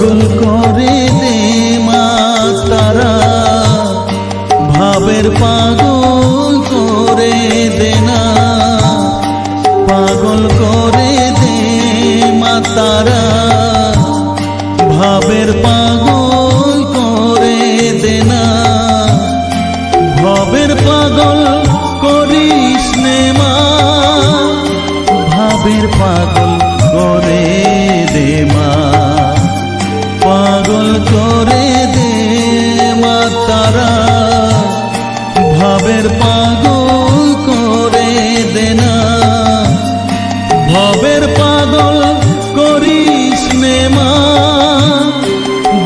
পাগল করে দে মা তারা, ভাবের পাগল করে দে না, পাগল করে দে মা তারা, ভাবের পাগল করে দে না, ভবের পাগল করিস নে মা, ভাবের পাগল করে দে মা, পাগল করে দে মা তারা, ভাবের পাগল করে দে না, ভবের পাগল করিস নে মা,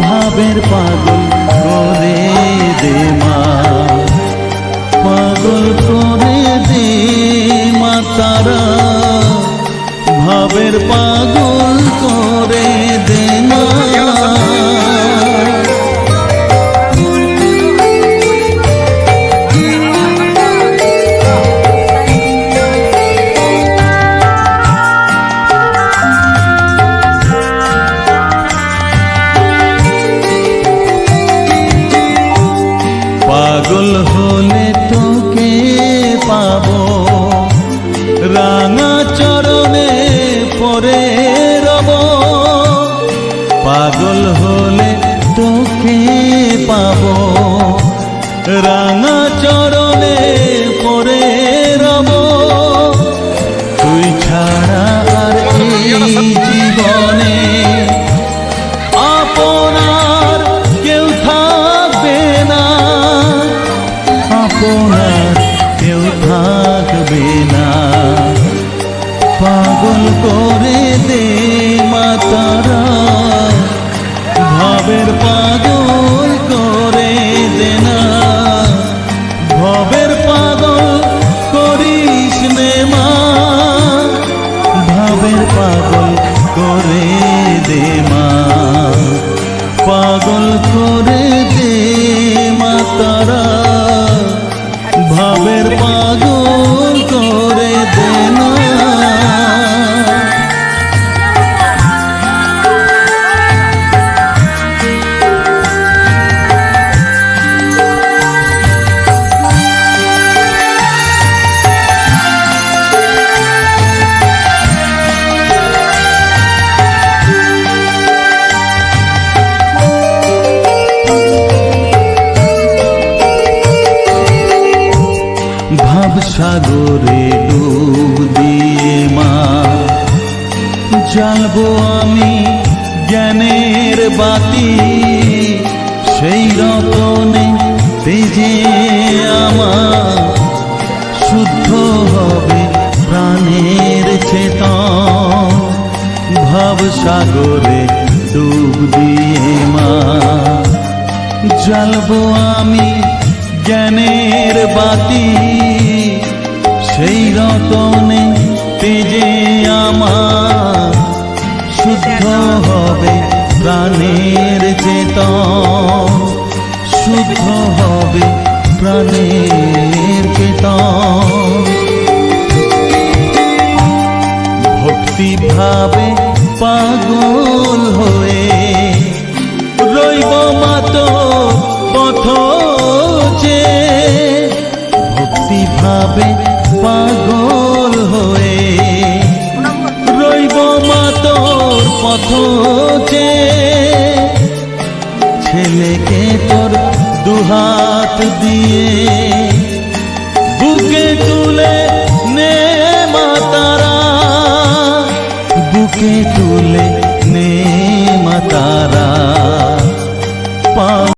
ভাবের পাগল করে দে মা, পাগল করে দে মা তারা, ভাবের পাগল করে দে না। পাগল হলে তোকে পাবো, রাঙা চরণে পরে রব, পাগল হলে তোকে পাবো, রাঙা চরণে পরে রব, তুই ছাড়া আর এই জীবনে আপনার কেউ থাকবে না, আপনার কেউ থাকবে না, পাগল করে দে মা তারা, ভাবের পাগল করে দে না, ভবের পাগল করিস নে মা, ভাবের পাগল করে দে মা, পাগল করে দে মা তারা, ভাবের পাগল করে দে না। ভাব সাগরে ডুব দিয়ে মা, জ্বালবো আমি জ্ঞানের বাতি, সেই রতনে তেজে আমার শুদ্ধ হবে প্রাণের চেতন, ভাব সাগরে ডুব দিয়ে মা, জ্বালবো আমি জ্ঞানের বাতি, সেই রতনে তেজে আমার শুদ্ধ হবে প্রাণের চেতন, শুদ্ধ হবে প্রাণের চেতন, ভক্তি ভাবে পাগল হয়ে রইব মাতো পথ যে, ভক্তি ভাবে পাগল হয়ে রইব মাতোর পথ যে, ছেলেকে তোর দুহাত দিয়ে